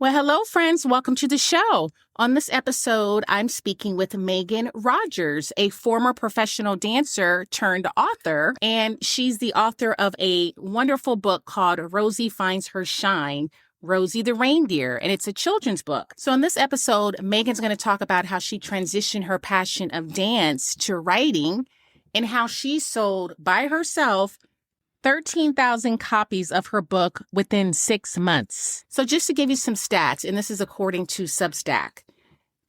Well, hello, friends. Welcome to the show. On this episode, I'm speaking with Megan Rogers, a former professional dancer turned author, and she's the author of a wonderful book called Rosie Finds Her Shine, Rosie the Reindeer, and it's a children's book. So in this episode, Megan's going to talk about how she transitioned her passion of dance to writing and how she sold by herself 13,000 copies of her book within 6 months. So just to give you some stats, and this is according to Substack,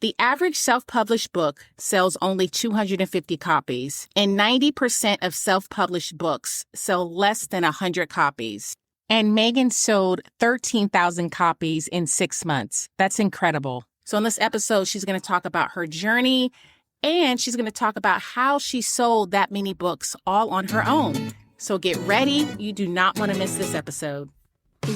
the average self-published book sells only 250 copies, and 90% of self-published books sell less than 100 copies. And Megan sold 13,000 copies in 6 months. That's incredible. So in this episode, she's going to talk about her journey, and she's going to talk about how she sold that many books all on her own. So get ready. You do not want to miss this episode.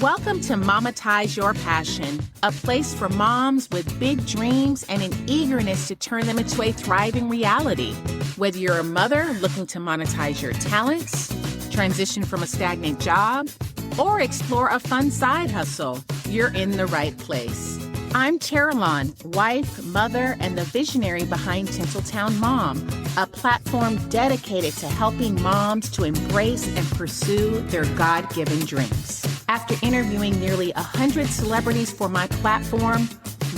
Welcome to Monetize Your Passion, a place for moms with big dreams and an eagerness to turn them into a thriving reality. Whether you're a mother looking to monetize your talents, transition from a stagnant job, or explore a fun side hustle, you're in the right place. I'm Caroline, wife, mother, and the visionary behind Tinseltown Mom, a platform dedicated to helping moms to embrace and pursue their God-given dreams. After interviewing nearly 100 celebrities for my platform,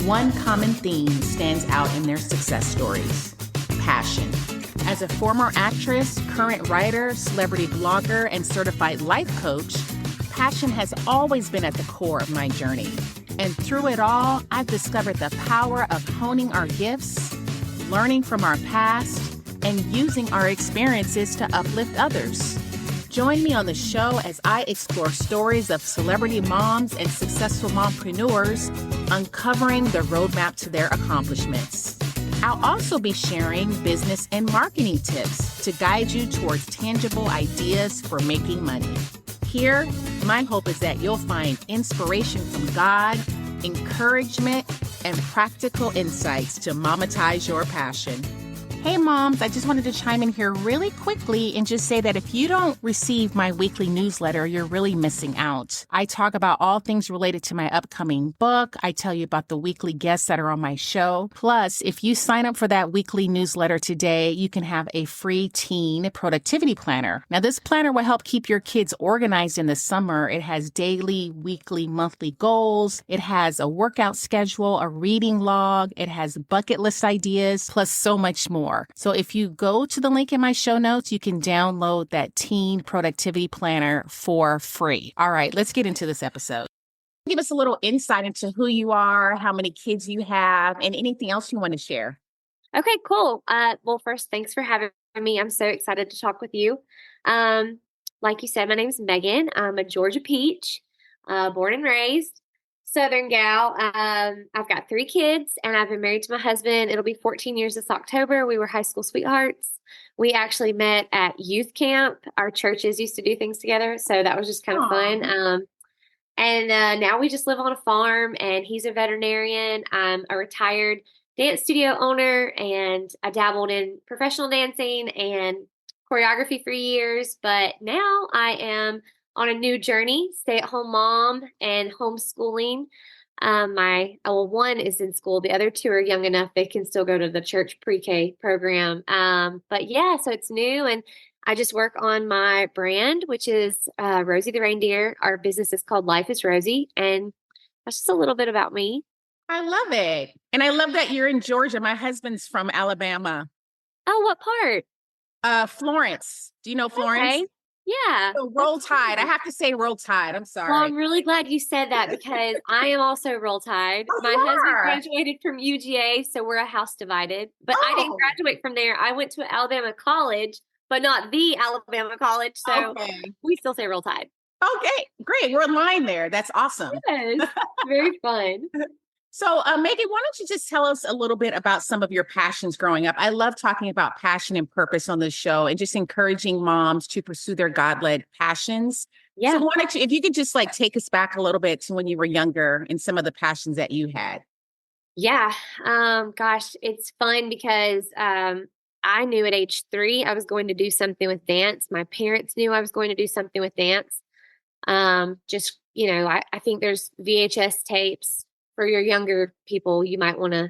one common theme stands out in their success stories: passion. As a former actress, current writer, celebrity blogger, and certified life coach, passion has always been at the core of my journey. And through it all, I've discovered the power of honing our gifts, learning from our past, and using our experiences to uplift others. Join me on the show as I explore stories of celebrity moms and successful mompreneurs, uncovering the roadmap to their accomplishments. I'll also be sharing business and marketing tips to guide you towards tangible ideas for making money. Here, my hope is that you'll find inspiration from God, encouragement, and practical insights to monetize your passion. Hey moms, I just wanted to chime in here really quickly and just say that if you don't receive my weekly newsletter, you're really missing out. I talk about all things related to my upcoming book. I tell you about the weekly guests that are on my show. Plus, if you sign up for that weekly newsletter today, you can have a free teen productivity planner. Now, this planner will help keep your kids organized in the summer. It has daily, weekly, monthly goals. It has a workout schedule, a reading log. It has bucket list ideas, plus so much more. So if you go to the link in my show notes, you can download that teen productivity planner for free. All right, let's get into this episode. Give us a little insight into who you are, how many kids you have, and anything else you want to share. Okay, cool. Well, first, thanks for having me. I'm so excited to talk with you. Like you said, my name's Megan. I'm a Georgia peach, born and raised. Southern gal. I've got 3 kids and I've been married to my husband. It'll be 14 years this October. We were high school sweethearts. We actually met at youth camp. Our churches used to do things together. So that was just kind of fun. Now we just live on a farm and he's a veterinarian. I'm a retired dance studio owner and I dabbled in professional dancing and choreography for years. But now I am on a new journey, stay-at-home mom and homeschooling. One is in school. The other 2 are young enough they can still go to the church pre-K program. But yeah, so it's new, and I just work on my brand, which is Rosie the Reindeer. Our business is called Life is Rosie, and that's just a little bit about me. I love it. And I love that you're in Georgia. My husband's from Alabama. Oh, what part? Florence. Do you know Florence? Okay. Yeah. So Roll Tide. I have to say Roll Tide. I'm sorry. Well, I'm really glad you said that because I am also Roll Tide. Oh, My you husband are? graduated from UGA, so we're a house divided. But I didn't Oh. graduate from there. I went to Alabama College, but not the Alabama College. So Okay. we still say Roll Tide. Okay, great. We're in line there. That's awesome. Yes. Very fun. So, Megan, why don't you just tell us a little bit about some of your passions growing up? I love talking about passion and purpose on this show and just encouraging moms to pursue their God-led passions. Yeah. So why don't you, if you could just like take us back a little bit to when you were younger and some of the passions that you had. Yeah. Gosh, it's fun because I knew at age 3 I was going to do something with dance. My parents knew I was going to do something with dance. I think there's VHS tapes for your younger people, you might want to,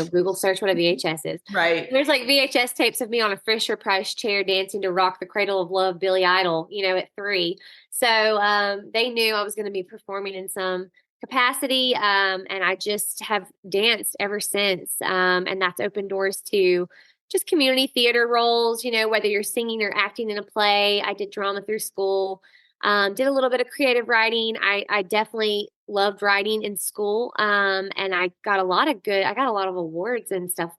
Google search what a VHS is. Right. There's like VHS tapes of me on a Fisher Price chair dancing to Rock the Cradle of Love, Billy Idol, at 3. So they knew I was going to be performing in some capacity. And I just have danced ever since. And that's opened doors to just community theater roles, whether you're singing or acting in a play. I did drama through school. Did a little bit of creative writing. I definitely loved writing in school. And I got a lot of awards and stuff.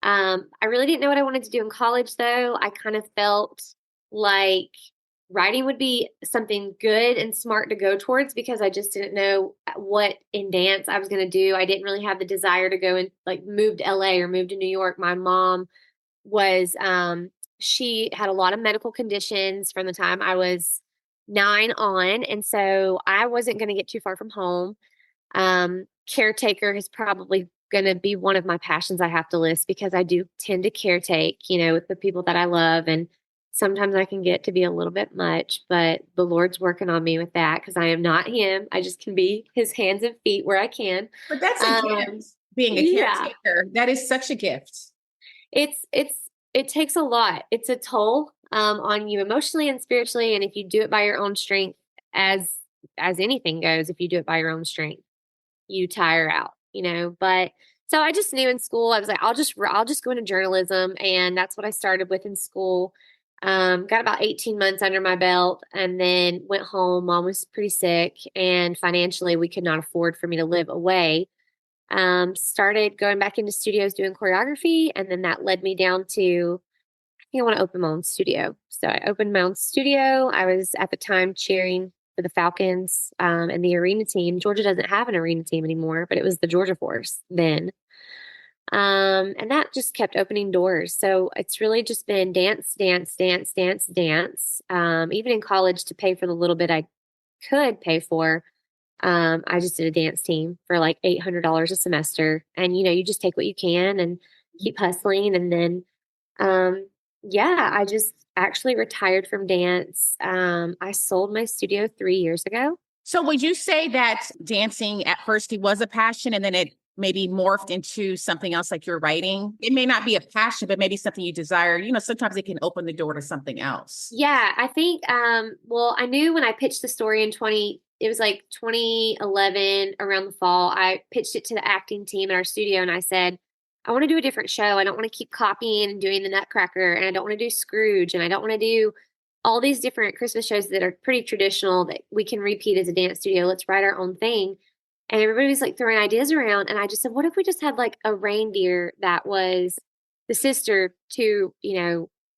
I really didn't know what I wanted to do in college though. I kind of felt like writing would be something good and smart to go towards because I just didn't know what in dance I was going to do. I didn't really have the desire to go and like move to LA or move to New York. My mom was, she had a lot of medical conditions from the time I was 9 on. And so I wasn't going to get too far from home. Caretaker is probably going to be one of my passions I have to list because I do tend to caretake, with the people that I love. And sometimes I can get to be a little bit much, but the Lord's working on me with that because I am not him. I just can be his hands and feet where I can. But that's a gift, being a Yeah. caretaker. That is such a gift. It takes a lot. It's a toll on you emotionally and spiritually. And if you do it by your own strength, as anything goes, if you do it by your own strength, you tire out, but so I just knew in school, I was like, I'll just go into journalism. And that's what I started with in school. Got about 18 months under my belt and then went home. Mom was pretty sick and financially we could not afford for me to live away. Started going back into studios doing choreography. And then that led me down to, I think I want to open my own studio. So I opened my own studio. I was at the time cheering for the Falcons and the arena team. Georgia doesn't have an arena team anymore, but it was the Georgia Force then. And that just kept opening doors. So it's really just been dance, dance, dance, dance, dance. Even in college to pay for the little bit I could pay for. I just did a dance team for like $800 a semester. And, you just take what you can and keep hustling. And then, yeah, I just actually retired from dance. I sold my studio 3 years ago. So would you say that dancing at first it was a passion and then it maybe morphed into something else like your writing? It may not be a passion, but maybe something you desire. Sometimes it can open the door to something else. Yeah, I think, well, I knew when I pitched the story it was like 2011 around the fall, I pitched it to the acting team at our studio and I said, I want to do a different show. I don't want to keep copying and doing the Nutcracker and I don't want to do Scrooge and I don't want to do all these different Christmas shows that are pretty traditional that we can repeat as a dance studio. Let's write our own thing. And everybody was like throwing ideas around. And I just said, what if we just had like a reindeer that was the sister to,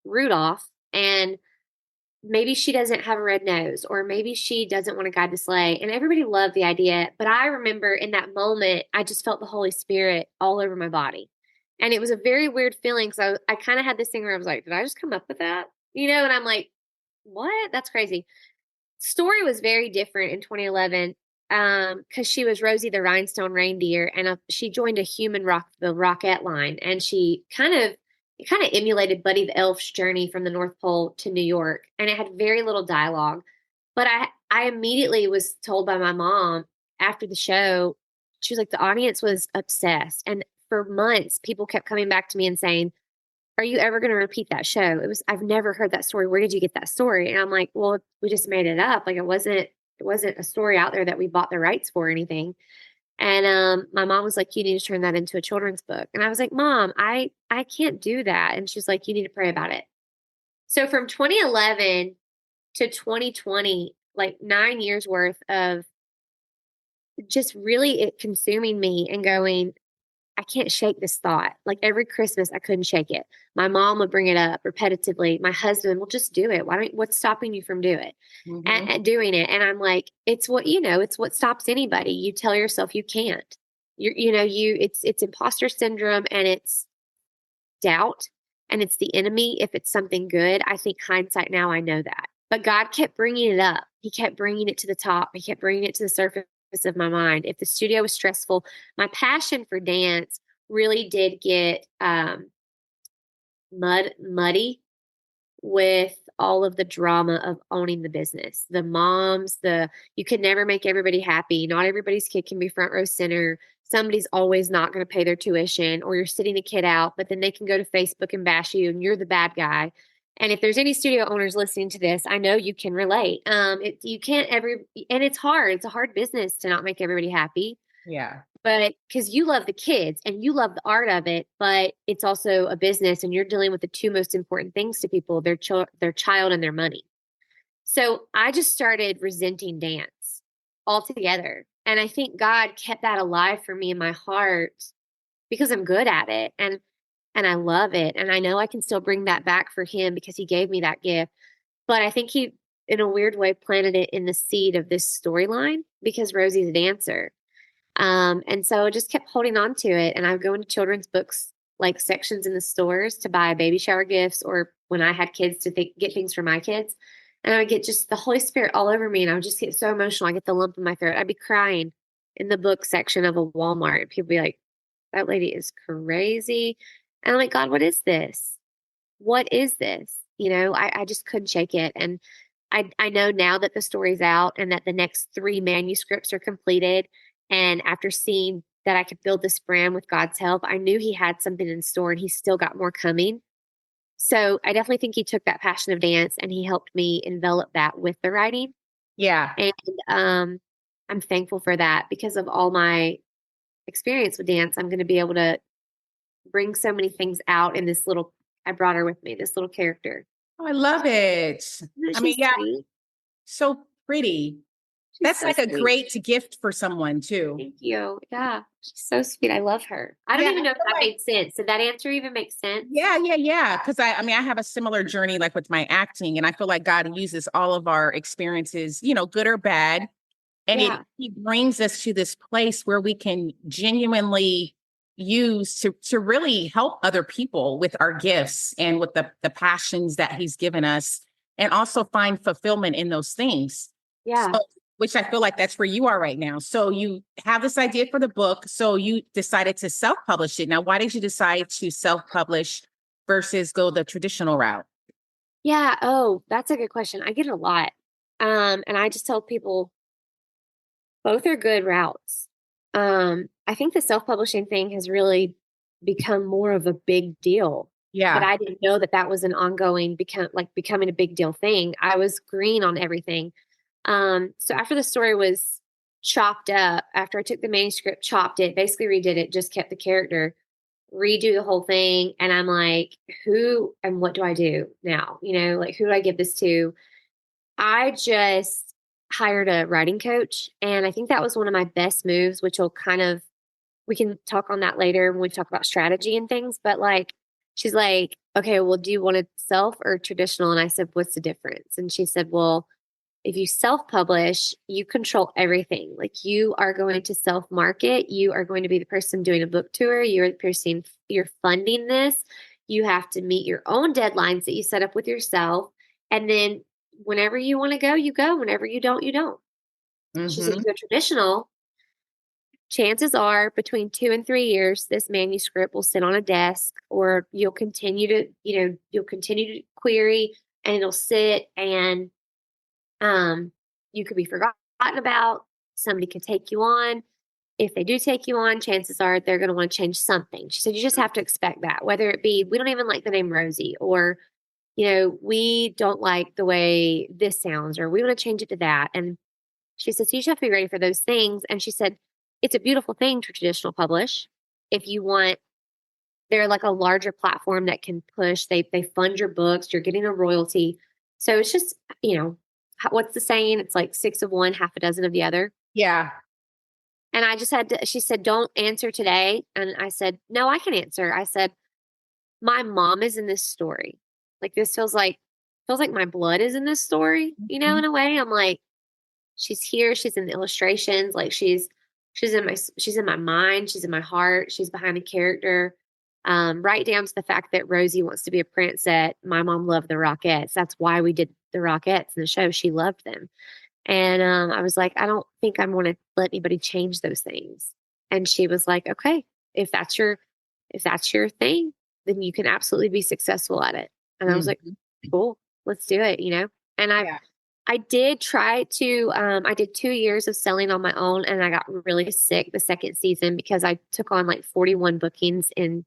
Rudolph and maybe she doesn't have a red nose or maybe she doesn't want to guide the sleigh. And everybody loved the idea. But I remember in that moment, I just felt the Holy Spirit all over my body. And it was a very weird feeling because I kind of had this thing where I was like, did I just come up with that? And I'm like, what? That's crazy. Story was very different in 2011 because she was Rosie the Rhinestone Reindeer and she joined a human the Rockette line. And it kind of emulated Buddy the Elf's journey from the North Pole to New York. And it had very little dialogue. But I immediately was told by my mom after the show, she was like, the audience was obsessed. And for months, people kept coming back to me and saying, are you ever going to repeat that show? I've never heard that story. Where did you get that story? And I'm like, well, we just made it up. Like it wasn't a story out there that we bought the rights for or anything. And my mom was like, you need to turn that into a children's book. And I was like, Mom, I can't do that. And she's like, you need to pray about it. So from 2011 to 2020, like 9 years worth of just really it consuming me and going, I can't shake this thought. Like every Christmas, I couldn't shake it. My mom would bring it up repetitively. My husband will just do it. What's stopping you from doing it? And doing it? And I'm like, it's what stops anybody. You tell yourself you can't. It's imposter syndrome and it's doubt and it's the enemy. If it's something good, I think hindsight now, I know that. But God kept bringing it up. He kept bringing it to the top. He kept bringing it to the surface of my mind. If the studio was stressful, my passion for dance really did get muddy with all of the drama of owning the business. The moms, you can never make everybody happy. Not everybody's kid can be front row center. Somebody's always not going to pay their tuition, or you're sitting a kid out, but then they can go to Facebook and bash you and you're the bad guy. And if there's any studio owners listening to this, I know you can relate. You can't and it's hard. It's a hard business to not make everybody happy. Yeah. But because you love the kids and you love the art of it, but it's also a business and you're dealing with the two most important things to people, their child and their money. So I just started resenting dance altogether. And I think God kept that alive for me in my heart because I'm good at it and I love it. And I know I can still bring that back for him because he gave me that gift. But I think he, in a weird way, planted it in the seed of this storyline because Rosie's a dancer. And so I just kept holding on to it. And I would go into children's books, like sections in the stores to buy baby shower gifts, or when I had kids to get things for my kids. And I would get just the Holy Spirit all over me. And I would just get so emotional. I get the lump in my throat. I'd be crying in the book section of a Walmart. And people be like, that lady is crazy. And I'm like, God, what is this? What is this? I just couldn't shake it. And I know now that the story's out and that the next 3 manuscripts are completed. And after seeing that I could build this brand with God's help, I knew he had something in store and he's still got more coming. So I definitely think he took that passion of dance and he helped me envelop that with the writing. Yeah. And I'm thankful for that because of all my experience with dance. I'm going to be able to bring so many things out in I brought her with me, this little character. Oh, I love it. I mean, yeah, sweet. so pretty. That's So like a sweet. great gift for someone too. Thank you. Yeah. She's so sweet. I love her. I don't even know if that made sense. Did that answer even make sense? Yeah. Because I mean, I have a similar journey like with my acting, and I feel like God uses all of our experiences, good or bad, and he brings us to this place where we can genuinely use to really help other people with our gifts and with the passions that he's given us, and also find fulfillment in those things. Yeah. So, which I feel like that's where you are right now. So you have this idea for the book. So you decided to self-publish it. Now, why did you decide to self-publish versus go the traditional route? Yeah. Oh, that's a good question. I get it a lot. And I just tell people both are good routes. I think the self-publishing thing has really become more of a big deal. Yeah. But I didn't know that was an ongoing becoming a big deal thing. I was green on everything. So after the story was chopped up, after I took the manuscript, chopped it, basically redid it, just kept the character, redo the whole thing. And I'm like, who and what do I do now? Who do I give this to? I just hired a writing coach. And I think that was one of my best moves, which we can talk on that later when we talk about strategy and things. But she's like, okay, well, do you want it self or traditional? And I said, what's the difference? And she said, well, if you self-publish, you control everything. Like you are going to self-market. You are going to be the person doing a book tour. You're the person, you're funding this. You have to meet your own deadlines that you set up with yourself. And then whenever you want to go, you go. Whenever you don't, you don't. Mm-hmm. She said, if you go traditional, chances are between 2 and 3 years, this manuscript will sit on a desk, or you'll continue to query, and it'll sit, and you could be forgotten about. Somebody could take you on. If they do take you on, chances are they're going to want to change something. She said, you just have to expect that, whether it be, we don't even like the name Rosie, or, we don't like the way this sounds, or we want to change it to that. And she said, so you just have to be ready for those things. And she said, it's a beautiful thing to traditional publish. If you want, they're like a larger platform that can push, they fund your books, you're getting a royalty. So it's just, what's the saying? It's like 6 of one, half a dozen of the other. Yeah. And I just she said, don't answer today. And I said, no, I can answer. I said, my mom is in this story. Like this feels like my blood is in this story, in a way. I'm like, she's here. She's in the illustrations. Like she's in my mind. She's in my heart. She's behind the character. Right down to the fact that Rosie wants to be a princess. My mom loved the Rockettes. That's why we did the Rockettes in the show. She loved them. And I was like, I don't think I want to let anybody change those things. And she was like, okay, if that's your thing, then you can absolutely be successful at it. And I was like, cool. let's do it, And Yeah. I did try to, I did 2 years of selling on my own and I got really sick the second season because I took on like 41 bookings in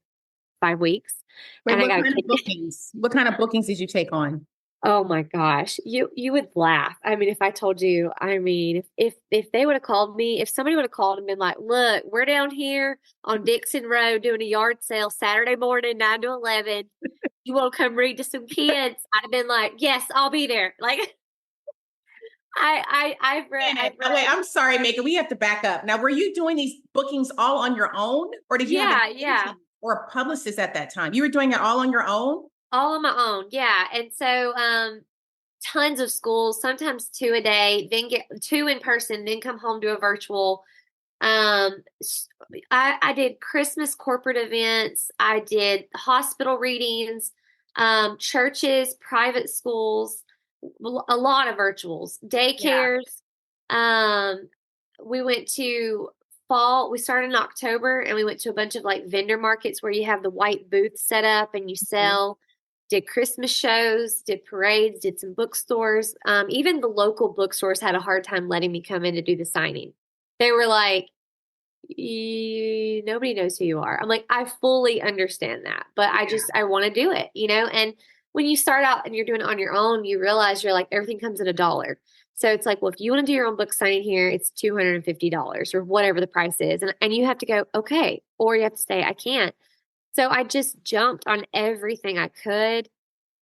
5 weeks Wait, and I what got a kind of kid. bookings? What kind of bookings did you take on? Oh my gosh. You would laugh. I mean, if I told you, I mean, if they would have called me, if somebody would have called and been like, "Look, we're down here on Dixon Road doing a yard sale Saturday morning, 9 to 11. You want to come read to some kids?" I'd have been like, "Yes, I'll be there." Like I've Wait, read I'm sorry, Megan. We have to back up. Now, were you doing these bookings all on your own, or did you have an yeah, yeah. agent or a publicist at that time? You were doing it all on your own? All on my own. Yeah. And so tons of schools, sometimes two a day, then get two in person, then come home to a virtual. Um, I did Christmas corporate events. I did hospital readings, churches, private schools, a lot of virtuals, Yeah. daycares. Um, we went to we started in October and we went to a bunch of like vendor markets where you have the white booths set up and you Mhm. sell, did Christmas shows, did parades, did some bookstores. Even the local bookstores had a hard time letting me come in to do the signing. They were like, nobody knows who you are. I'm like, I fully understand that, but I want to do it, And when you start out and you're doing it on your own, you realize you're like, everything comes at $1. So it's like, well, if you want to do your own book signing here, it's $250 or whatever the price is. And you have to go, okay, or you have to say, I can't. So I just jumped on everything I could.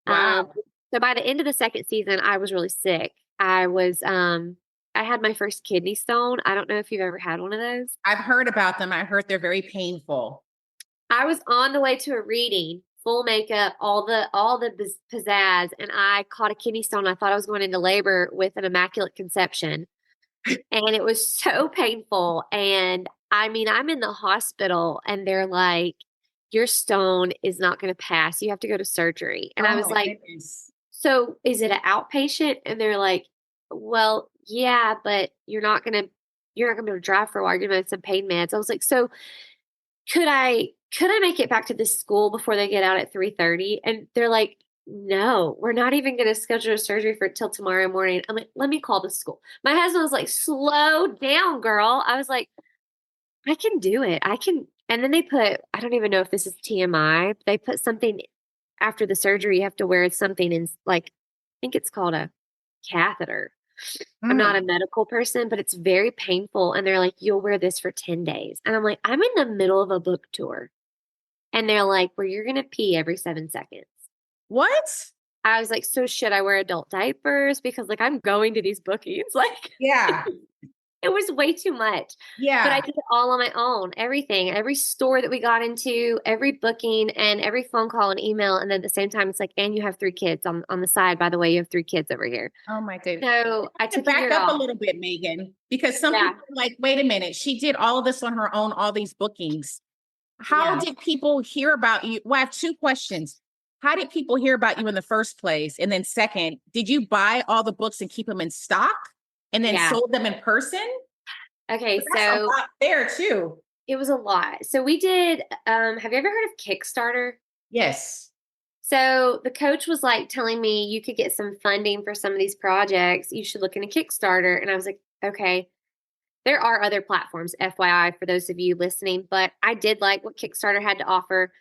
Um, Wow. so by the end of the second season, I was really sick. I had my first kidney stone. I don't know if you've ever had one of those. I've heard about them. I heard they're very painful. I was on the way to a reading, full makeup, all the pizzazz, and I caught a kidney stone. I thought I was going into labor with an immaculate conception, and it was so painful. And I mean, I'm in the hospital, and they're like, "Your stone is not going to pass. You have to go to surgery." And I Oh was my like, goodness. "So is it an outpatient?" And they're like, "Well, yeah, but you're not gonna be able to drive for a while. You're gonna have some pain meds." I was like, "So could I make it back to this school before they get out at 3:30?" And they're like, "No, we're not even gonna schedule a surgery for till tomorrow morning." I'm like, "Let me call the school." My husband was like, "Slow down, girl." I was like, "I can do it. I can." And then they put, I don't even know if this is TMI, they put something after the surgery, you have to wear something in like, I think it's called a catheter. I'm not Mm. a medical person, but it's very painful. And they're like, "You'll wear this for 10 days." And I'm like, I'm in the middle of a book tour. And they're like, "Well, you're going to pee every 7 seconds." What? I was like, "So should I wear adult diapers?" Because like I'm going to these bookings. Like Yeah. it was way too much. But I Yeah. did it all on my own, everything, every store that we got into, every booking and every phone call and email. And then at the same time, it's like, "And you have 3 kids on the side. By the way, you have 3 kids over here." Oh my goodness. So I To took a back year up a off. little bit, Megan, because some Yeah. people are like, wait a minute, she did all of this on her own, all these bookings. How Yeah. did people hear about you? Well, I have two questions. How did people hear about you in the first place? And then second, did you buy all the books and keep them in stock and then Yeah. sold them in person? Okay. But that's a So lot there too. it was a lot. So we did, have you ever heard of Kickstarter? Yes. So the coach was like telling me you could get some funding for some of these projects. You should look into Kickstarter. And I was like, okay, there are other platforms, FYI, for those of you listening, but I did like what Kickstarter had to offer.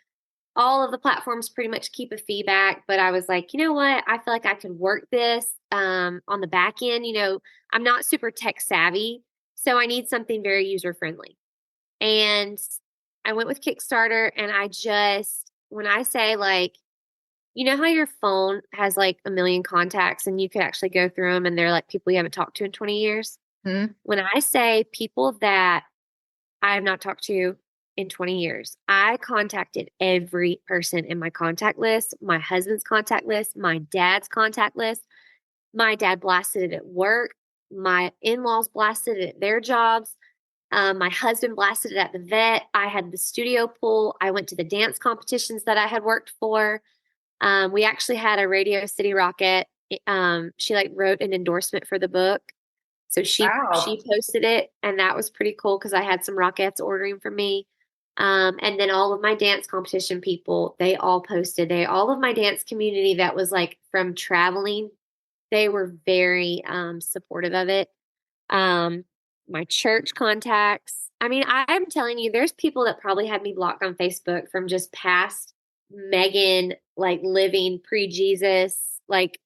All of the platforms pretty much keep a feedback, but I was like, you know what? I feel like I could work this on the back end. I'm not super tech savvy, so I need something very user friendly. And I went with Kickstarter, and when I say like, how your phone has like a million contacts and you could actually go through them and they're like people you haven't talked to in 20 years? Hmm. When I say people that I have not talked to in 20 years, I contacted every person in my contact list, my husband's contact list, my dad's contact list. My dad blasted it at work. My in laws blasted it at their jobs. My husband blasted it at the vet. I had the studio pool. I went to the dance competitions that I had worked for. We actually had a Radio City Rocket. She like wrote an endorsement for the book. So she Wow. posted it, and that was pretty cool because I had some Rockettes ordering from me. And then all of my dance competition people, they all posted. All of my dance community that was like from traveling, they were very supportive of it. Um, my church contacts. I mean, I'm telling you, there's people that probably had me blocked on Facebook from just past Megan, like living pre-Jesus, like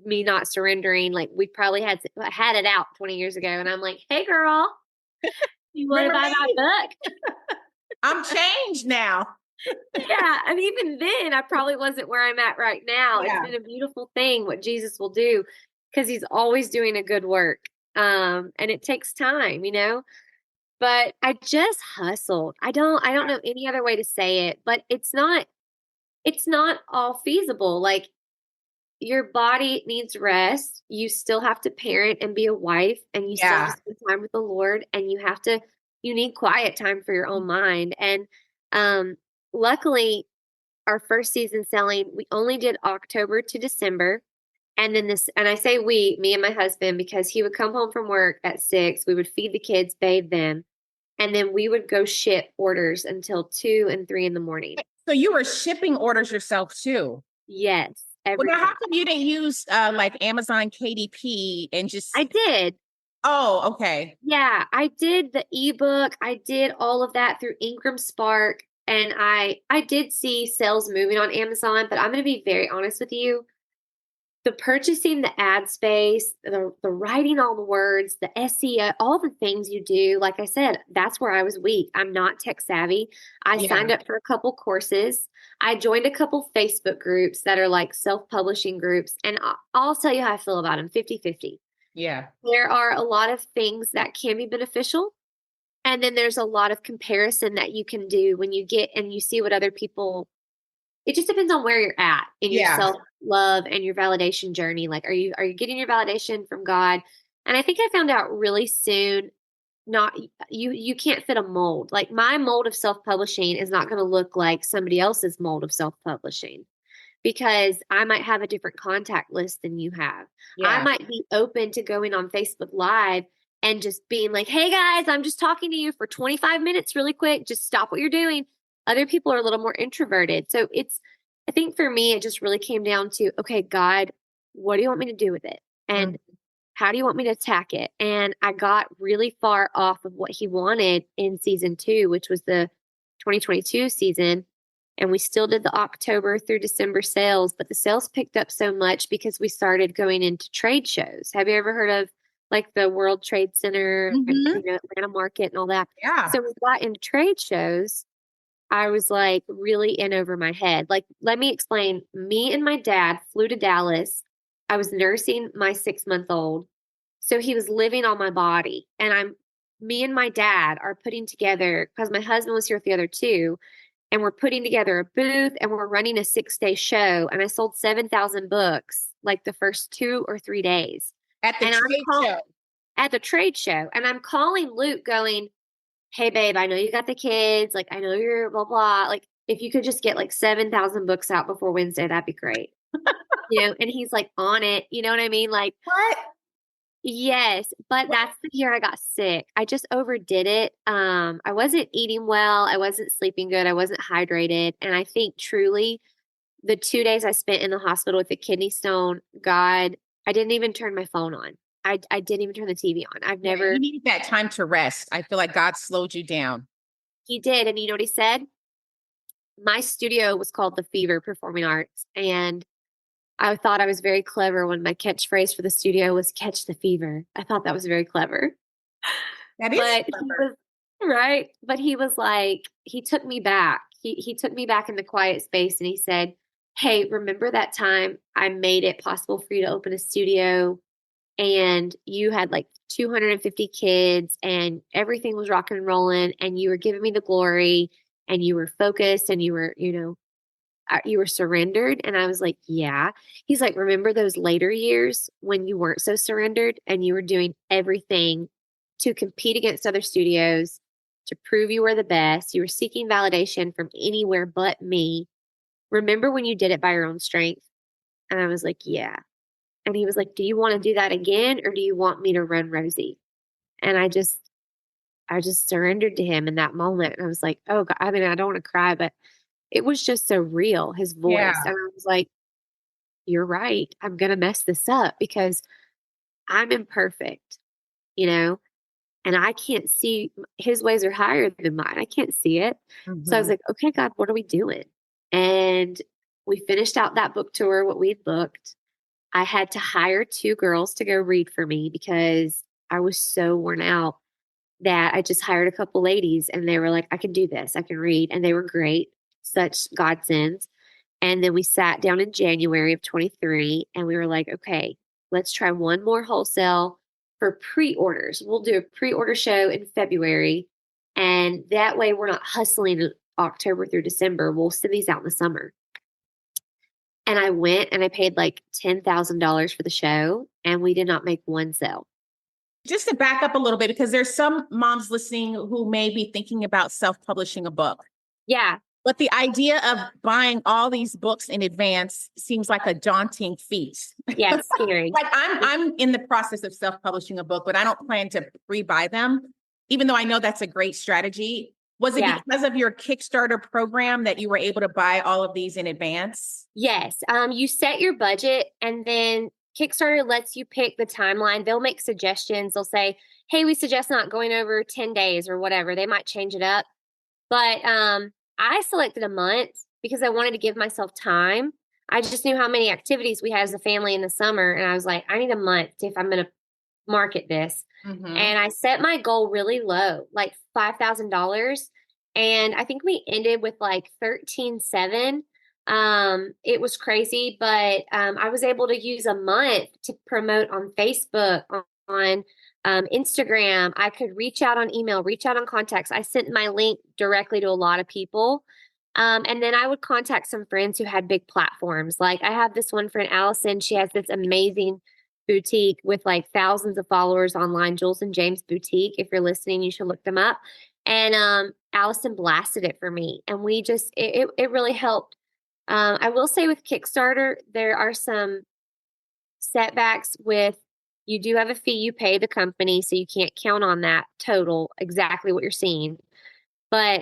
me not surrendering. Like we probably had it out 20 years ago, and I'm like, hey, girl, you want to Remember buy my me? book? I'm changed now. Yeah, and even then, I probably wasn't where I'm at right now. It's Yeah. been a beautiful thing what Jesus will do because He's always doing a good work. And it takes time, But I just hustled. I don't know any other way to say it, but it's not all feasible. Like your body needs rest. You still have to parent and be a wife, and you still have to Yeah. spend time with the Lord, and you need quiet time for your own mind. And luckily our first season selling, we only did October to December. And then and I say we, me and my husband, because he would come home from work at 6, we would feed the kids, bathe them, and then we would go ship orders until 2 and 3 in the morning. So you were shipping orders yourself too. Yes, Well, now how everything. come you didn't use like Amazon KDP and I just, did. oh, okay. Yeah, I did the ebook. I did all of that through Ingram Spark, and I did see sales moving on Amazon, but I'm going to be very honest with you. The purchasing the ad space, the writing all the words, the SEO, all the things you do, like I said, that's where I was weak. I'm not tech savvy. I Yeah. signed up for a couple courses. I joined a couple Facebook groups that are like self-publishing groups, and I'll tell you how I feel about them, 50-50. Yeah. There are a lot of things that can be beneficial, and then there's a lot of comparison that you can do when you get and you see what other people. It just depends on where you're at in your Yeah. self-love and your validation journey. Like, are you getting your validation from God? And I think I found out really soon, not you can't fit a mold. Like my mold of self-publishing is not going to look like somebody else's mold of self-publishing because I might have a different contact list than you have. I Yeah. might be open to going on Facebook Live and just being like, hey guys, I'm just talking to you for 25 minutes really quick. Just stop what you're doing. Other people are a little more introverted. So I think for me, it just really came down to, okay, God, what do you want me to do with it? And Mm. how do you want me to attack it? And I got really far off of what he wanted in season 2, which was the 2022 season. And we still did the October through December sales, but the sales picked up so much because we started going into trade shows. Have you ever heard of like the World Trade Center and Hmm. Atlanta Market and all that? Yeah. So we got into trade shows. I was like really in over my head. Like, let me explain. Me and my dad flew to Dallas. I was nursing my 6 month old. So he was living on my body. And me and my dad are putting together, because my husband was here with the other two, and we're putting together a booth and we're running a 6-day show. And I sold 7,000 books like the first 2 or 3 days. At the And I'm trade called show. at the trade show. And I'm calling Luke going, hey babe, I know you got the kids. Like, I know you're blah, blah. Like, if you could just get like 7,000 books out before Wednesday, that'd be great. And he's like on it. You know what I mean? Like, What? yes, but that's the year I got sick. I just overdid it. I wasn't eating well. I wasn't sleeping good. I wasn't hydrated. And I think truly the 2 days I spent in the hospital with a kidney stone, God, I didn't even turn my phone on. I didn't even turn the TV on. I've Yeah. You never, needed that time to rest. I feel like God slowed you down. he did. And you know what he said? My studio was called The Fever Performing Arts. And I thought I was very clever when my catchphrase for the studio was catch the fever. I thought that was very clever. That is But he clever. was right. But he was like, he took me back. He took me back in the quiet space and he said, hey, remember that time I made it possible for you to open a studio and you had like 250 kids and everything was rock and rolling and you were giving me the glory and you were focused and you were surrendered. And I was like, yeah. He's like, remember those later years when you weren't so surrendered and you were doing everything to compete against other studios, to prove you were the best. You were seeking validation from anywhere but me. Remember when you did it by your own strength? And I was like, yeah. And he was like, do you want to do that again or do you want me to run Rosie? And I just, I just surrendered to him in that moment. And I was like, oh God, I mean, I don't want to cry, but it was just so real, his Yeah. voice. And I was like, you're right. I'm going to mess this up because I'm imperfect, you know, and I can't see his ways are higher than mine. I can't see it. So I was Hmm. like, okay, God, what are we doing? And we finished out that book tour, what we had booked. I had to hire two girls to go read for me because I was so worn out that I just hired a couple ladies and they were like, I can do this. I can read. And they were great, such godsends. And then we sat down in January of 23 and we were like, okay, let's try one more wholesale for pre-orders. We'll do a pre-order show in February. And that way we're not hustling October through December. We'll send these out in the summer. And I went and I paid like $10,000 for the show and we did not make one sale. Just to back up a little bit, because there's some moms listening who may be thinking about self-publishing a book. Yeah. But the idea of buying all these books in advance seems like a daunting feat. Yeah, it's scary. Like I'm in the process of self-publishing a book, but I don't plan to pre-buy them, even though I know that's a great strategy. Was it Yeah. because of your Kickstarter program that you were able to buy all of these in advance? Yes. You set your budget and then Kickstarter lets you pick the timeline. They'll make suggestions. They'll say, hey, we suggest not going over 10 days or whatever. They might change it up. But I selected a month because I wanted to give myself time. I just knew how many activities we had as a family in the summer. And I was like, I need a month if I'm going to market this. Mm-hmm. And I set my goal really low, like $5,000. And I think we ended with like 13.7. It was crazy, but I was able to use a month to promote on Facebook, on Instagram. I could reach out on email, reach out on contacts. I sent my link directly to a lot of people. And then I would contact some friends who had big platforms. Like I have this one friend, Allison. She has this amazing boutique with like thousands of followers online, Jules and James Boutique. If you're listening, you should look them up. And Allison blasted it for me. And we just, it really helped. I will say with Kickstarter, there are some setbacks with you do have a fee you pay the company, so you can't count on that total exactly what you're seeing. But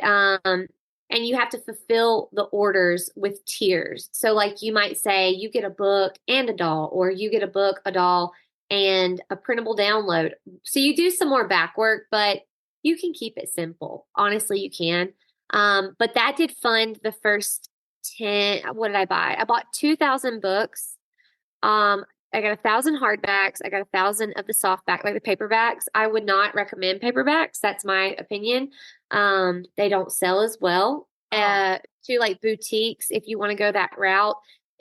and you have to fulfill the orders with tiers. So like you might say you get a book and a doll, or you get a book, a doll, and a printable download. So you do some more back work, but you can keep it simple. Honestly, you can. But that did fund the first 10. What did I buy? I bought 2,000 books. I got 1,000 hardbacks. I got 1,000 of the softback, like the paperbacks. I would not recommend paperbacks. That's my opinion. They don't sell as well to like boutiques. If you want to go that route,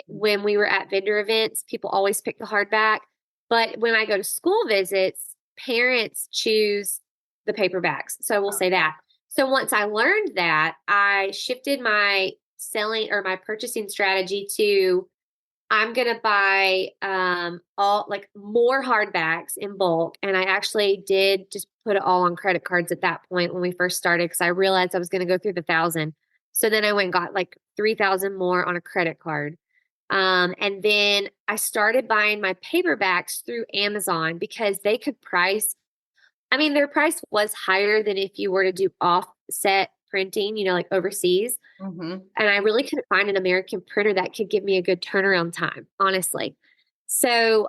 when we were at vendor events, people always pick the hardback. But when I go to school visits, parents choose the paperbacks. So we'll say that. So once I learned that, I shifted my selling or my purchasing strategy to I'm going to buy all like more hardbacks in bulk. And I actually did just put it all on credit cards at that point when we first started because I realized I was going to go through the 1,000. So then I went and got like 3,000 more on a credit card. And then I started buying my paperbacks through Amazon because they could price. I mean, their price was higher than if you were to do offset printing, like overseas. Mm-hmm. And I really couldn't find an American printer that could give me a good turnaround time, honestly. So,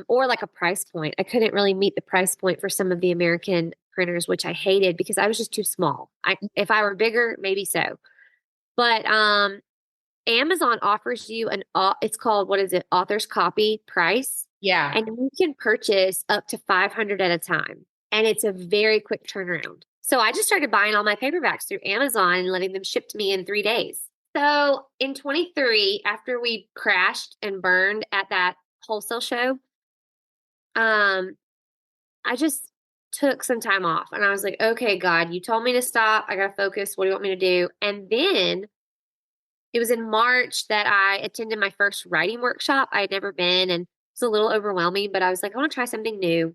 or like a price point. I couldn't really meet the price point for some of the American printers, which I hated because I was just too small. If I were bigger, maybe so. But Amazon offers you it's called, what is it? Author's copy price. Yeah. And you can purchase up to 500 at a time. And it's a very quick turnaround. So I just started buying all my paperbacks through Amazon and letting them ship to me in 3 days. So in 23, after we crashed and burned at that wholesale show, I just took some time off and I was like, okay, God, you told me to stop. I got to focus. What do you want me to do? And then it was in March that I attended my first writing workshop. I had never been and it was a little overwhelming, but I was like, I want to try something new.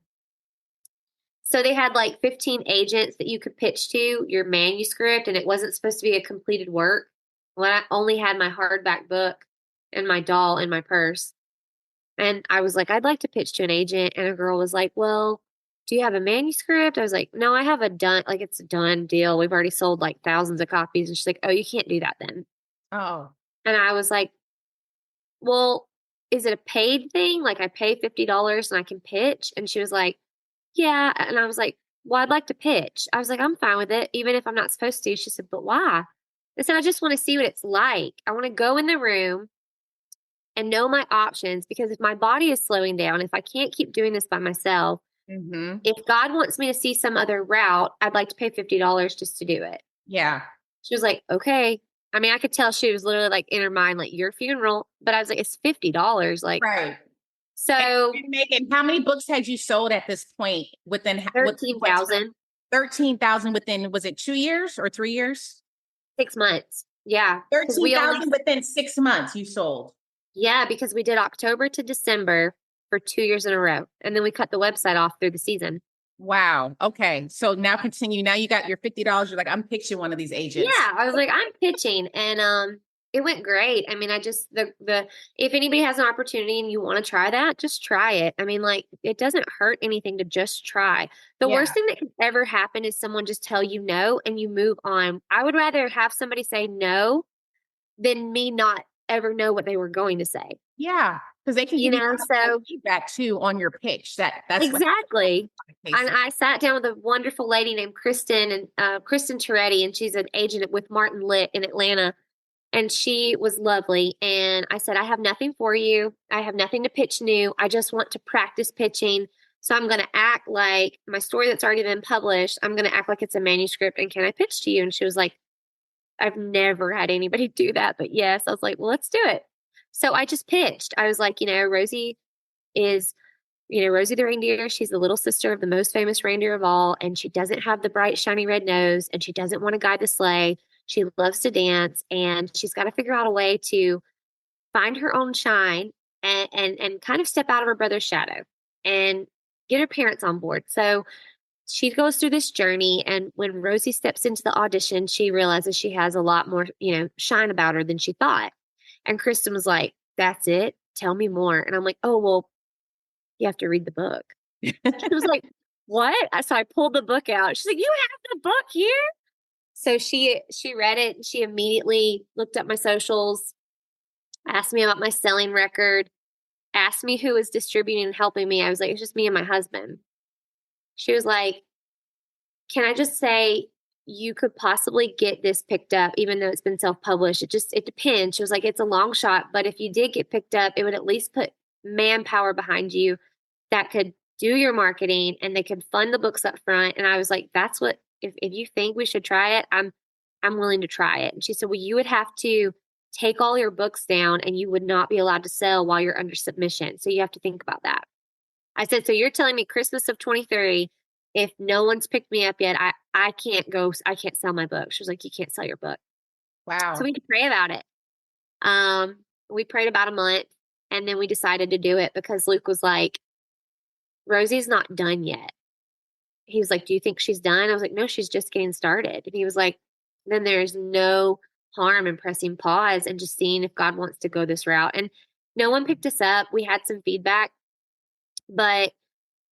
So they had like 15 agents that you could pitch to your manuscript, and it wasn't supposed to be a completed work. Well, I only had my hardback book and my doll in my purse. And I was like, I'd like to pitch to an agent. And a girl was like, well, do you have a manuscript? I was like, no, I have a done, like it's a done deal. We've already sold like thousands of copies. And she's like, oh, you can't do that then. Oh, And I was like, well, is it a paid thing? Like I pay $50 and I can pitch? And she was like, yeah. And I was like, well, I'd like to pitch. I was like, I'm fine with it, even if I'm not supposed to. She said, but why? I said, I just want to see what it's like. I want to go in the room and know my options because if my body is slowing down, if I can't keep doing this by myself, mm-hmm. if God wants me to see some other route, I'd like to pay $50 just to do it. Yeah. She was like, okay. I mean, I could tell she was literally like in her mind, like your funeral, but I was like, it's $50. Like, Right. so And Megan, how many books had you sold at this point within what 13,000, 13,000 within, was it 2 years or 3 years? 6 months. Yeah. Cause we only, 13,000 within 6 months you sold. yeah, because we did October to December for 2 years in a row. And then we cut the website off through the season. Wow. Okay. So now continue. Now you got your $50. You're like, I'm pitching one of these agents. Yeah. I was like, I'm pitching. And it went great. I mean, I just the if anybody has an opportunity and you want to try that, just try it. I mean, like it doesn't hurt anything to just try. The worst Yeah. thing that can ever happen is someone just tell you no and you move on. I would rather have somebody say no than me not ever know what they were going to say. Yeah. Because they can You give you know, so feedback too on your pitch. That's what exactly. And cases. I sat down with a wonderful lady named Kristen and Kristen Toretti, and she's an agent with Martin Litt in Atlanta. And she was lovely. And I said, I have nothing for you. I have nothing to pitch new. I just want to practice pitching. So I'm going to act like my story that's already been published, I'm going to act like it's a manuscript. And can I pitch to you? And she was like, I've never had anybody do that. But yes, I was like, well, let's do it. So I just pitched. I was like, Rosie is Rosie the reindeer, she's the little sister of the most famous reindeer of all, and she doesn't have the bright, shiny red nose, and she doesn't want to guide the sleigh. She loves to dance, and she's got to figure out a way to find her own shine and kind of step out of her brother's shadow and get her parents on board. So she goes through this journey, and when Rosie steps into the audition, she realizes she has a lot more, shine about her than she thought. And Kristen was like, "That's it. Tell me more." And I'm like, "Oh, well, you have to read the book." She was like, "What?" So I pulled the book out. She's like, "You have the book here?" So she read it and she immediately looked up my socials, asked me about my selling record, asked me who was distributing and helping me. I was like, "It's just me and my husband." She was like, "Can I just say you could possibly get this picked up even though it's been self-published? It depends." She was like, "It's a long shot, but if you did get picked up, it would at least put manpower behind you that could do your marketing and they could fund the books up front." And I was like, "That's what, if you think we should try it, I'm willing to try it." And she said, "Well, you would have to take all your books down and you would not be allowed to sell while you're under submission. So you have to think about that." I said, "So you're telling me Christmas of 23, if no one's picked me up yet, I can't sell my book." She was like, "You can't sell your book." So Wow. we had to pray about it. We prayed about a month and then we decided to do it because Luke was like, "Rosie's not done yet." He was like, "Do you think she's done?" I was like, "No, she's just getting started." And he was like, "Then there's no harm in pressing pause and just seeing if God wants to go this route." And no one picked us up. We had some feedback, but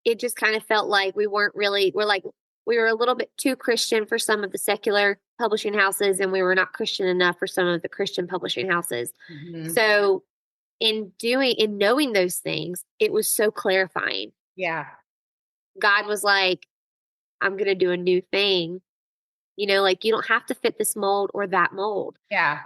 it just kind of felt like we were a little bit too Christian for some of the secular publishing houses, and we were not Christian enough for some of the Christian publishing houses. Mm-hmm. So in knowing those things, it was so clarifying. Yeah. God was like, "I'm going to do a new thing. Like you don't have to fit this mold or that mold." Yeah.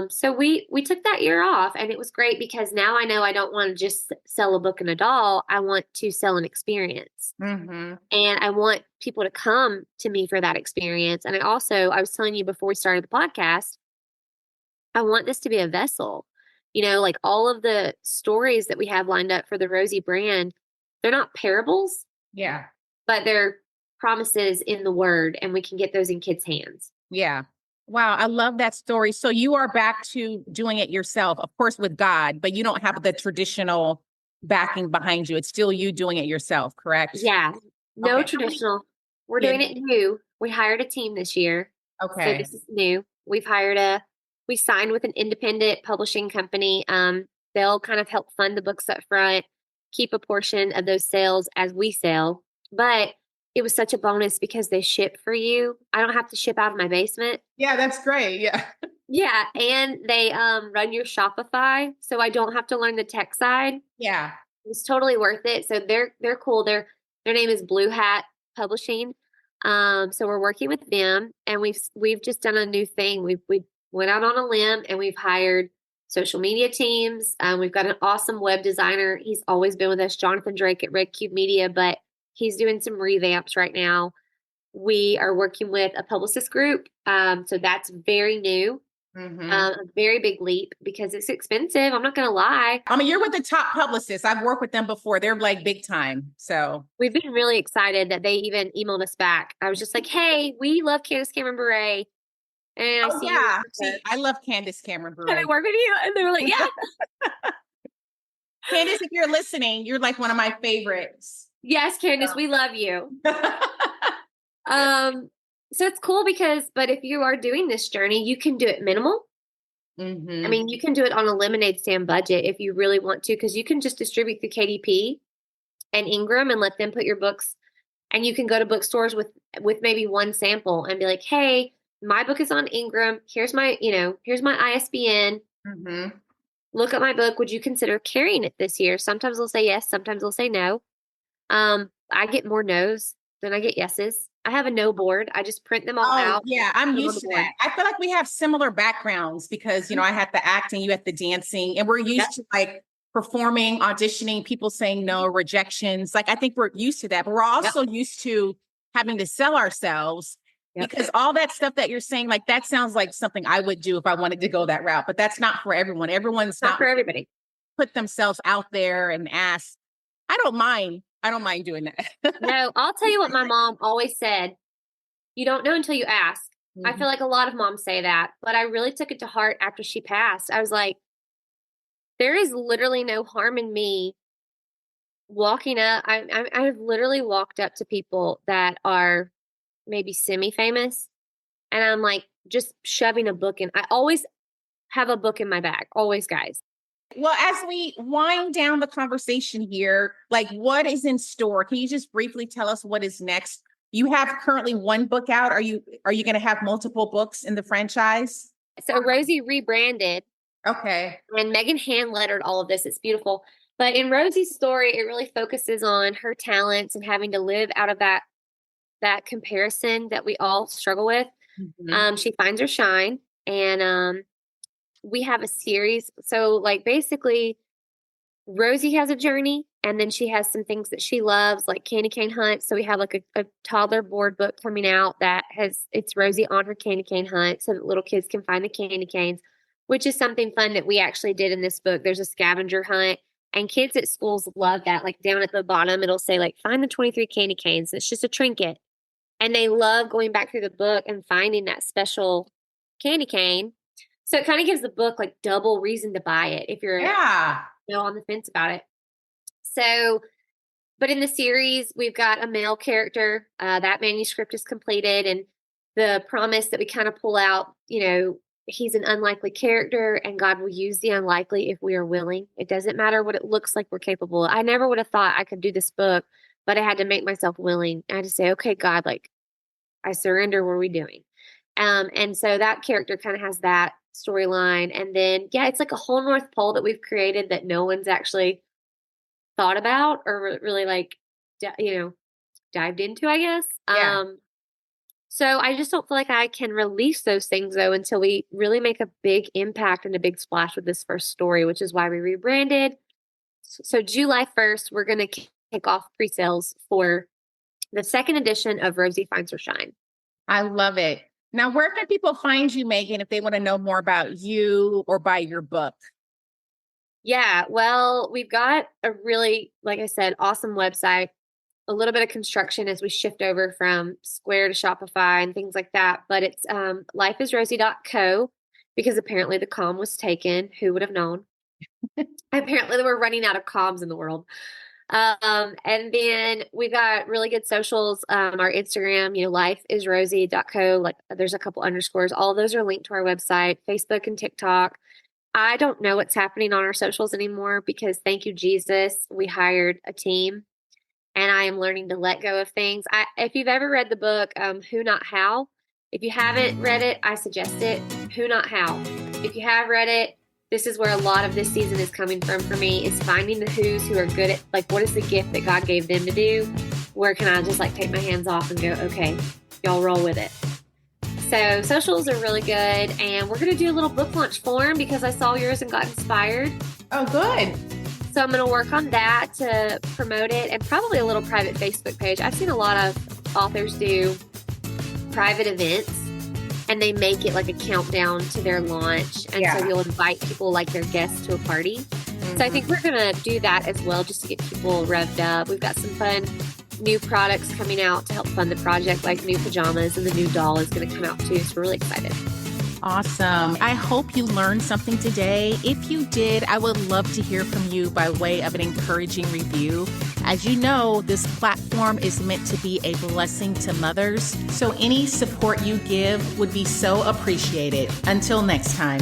So we took that year off and it was great because now I know I don't want to just sell a book and a doll. I want to sell an experience. Mm-hmm. And I want people to come to me for that experience. And I was telling you before we started the podcast, I want this to be a vessel. Like all of the stories that we have lined up for the Rosie brand, they're not parables, Yeah. but they're promises in the word, and we can get those in kids' hands. Yeah. Wow. I love that story. So you are back to doing it yourself, of course, with God, but you don't have the traditional backing behind you. It's still you doing it yourself, correct? Yeah. No Okay. traditional. We're Yeah. doing it new. We hired a team this year. So Okay. this is new. We signed with an independent publishing company. They'll kind of help fund the books up front, keep a portion of those sales as we sell. but it was such a bonus because they ship for you. I don't have to ship out of my basement. Yeah, that's great. Yeah. Yeah, and they run your Shopify, so I don't have to learn the tech side. Yeah. It's totally worth it. So they're cool. Their name is Blue Hat Publishing. So we're working with them, and we've just done a new thing. We went out on a limb and we've hired social media teams. We've got an awesome web designer. He's always been with us, Jonathan Drake at Red Cube Media, but he's doing some revamps right now. We are working with a publicist group. So that's very new. Hmm. A very big leap because it's expensive. I'm not going to lie. I mean, you're with the top publicists. I've worked with them before. They're like big time. So, We've been really excited that they even emailed us back. I was just like, hey, we love Candace Cameron Bure. And I oh, see you yeah. work See, I love Candace Cameron Can I Bure. work with you? And they were like, yeah. Candace, if you're listening, you're like one of my favorites. Yes, Candace, we love you. Um, so it's cool but if you are doing this journey, you can do it minimal. I Hmm. mean, you can do it on a lemonade stand budget if you really want to, because you can just distribute through KDP and Ingram and let them put your books. And you can go to bookstores with maybe one sample and be like, hey, my book is on Ingram. Here's my ISBN. Hmm. Look at my book. Would you consider carrying it this year? Sometimes they'll say yes. Sometimes they'll say no. I get more no's than I get yeses. I have a no board. I just print them all Oh, out. yeah, I'm Put them on used the to board. that. I feel like we have similar backgrounds because, I had the acting, you had the dancing, and we're Yep. used to like performing, auditioning, people saying no, rejections. Like, I think we're used to that, but we're Yep. also used to having to sell ourselves Yep. because all that stuff that you're saying, like, that sounds like something I would do if I wanted to go that route, but that's not for everyone. Everyone's Not not for everybody. put themselves out there and ask. I don't mind. I don't mind doing that. No, I'll tell you what my mom always said. You don't know until you ask. I feel Mhm. like a lot of moms say that, but I really took it to heart after she passed. I was like, there is literally no harm in me walking up. I've literally walked up to people that are maybe semi-famous, and I'm like just shoving a book in. I always have a book in my bag, always, guys. Well, as we wind down the conversation here, like what is in store? Can you just briefly tell us what is next? You have currently one book out. Are you going to have multiple books in the franchise? So Rosie rebranded, Okay. and Megan hand lettered all of this. It's beautiful. But in Rosie's story, it really focuses on her talents and having to live out of that comparison that we all struggle with. Mhm. She finds her shine, and we have a series. So, like, basically, Rosie has a journey, and then she has some things that she loves, like candy cane hunt. So we have like a toddler board book coming out that it's Rosie on her candy cane hunt, so that little kids can find the candy canes, which is something fun that we actually did in this book. There's a scavenger hunt, and kids at schools love that. Like down at the bottom, it'll say like find the 23 candy canes. It's just a trinket, and they love going back through the book and finding that special candy cane. So it kind of gives the book like double reason to buy it if you're Yeah. on the fence about it. So, but in the series, we've got a male character. That manuscript is completed, and the promise that we kind of pull out, he's an unlikely character, and God will use the unlikely if we are willing. It doesn't matter what it looks like we're capable of. I never would have thought I could do this book, but I had to make myself willing. I had to say, okay, God, like I surrender. What are we doing? And so that character kind of has that storyline. And then, yeah, it's like a whole North Pole that we've created that no one's actually thought about or really like, dived into, I guess. Yeah. So I just don't feel like I can release those things though until we really make a big impact and a big splash with this first story, which is why we rebranded. So July 1st, we're going to kick off pre-sales for the second edition of Rosie Finds Her Shine. I love it. Now, where can people find you, Megan, if they want to know more about you or buy your book? Yeah, well, we've got a really, like I said, awesome website, a little bit of construction as we shift over from Square to Shopify and things like that. But it's lifeisrosie.co because apparently the com was taken. Who would have known? Apparently, we're running out of comms in the world. And then we've got really good socials. Our Instagram, lifeisrosie.co. Like there's a couple underscores. All of those are linked to our website, Facebook and TikTok. I don't know what's happening on our socials anymore because thank you, Jesus, we hired a team and I am learning to let go of things. If you've ever read the book, Who Not How, if you haven't read it, I suggest it. Who Not How. If you have read it, this is where a lot of this season is coming from for me, is finding the who's who are good at, like, what is the gift that God gave them to do? Where can I just, like, take my hands off and go, okay, y'all roll with it. So socials are really good, and we're going to do a little book launch form because I saw yours and got inspired. Oh, good. So I'm going to work on that to promote it, and probably a little private Facebook page. I've seen a lot of authors do private events, and they make it like a countdown to their launch. And so you'll invite people, like their guests, to a party. Mm-hmm. So I think we're going to do that as well, just to get people revved up. We've got some fun new products coming out to help fund the project, like new pajamas, and the new doll is going to come out too. So we're really excited. Awesome. I hope you learned something today. If you did, I would love to hear from you by way of an encouraging review. As you know, this platform is meant to be a blessing to mothers, so any support you give would be so appreciated. Until next time.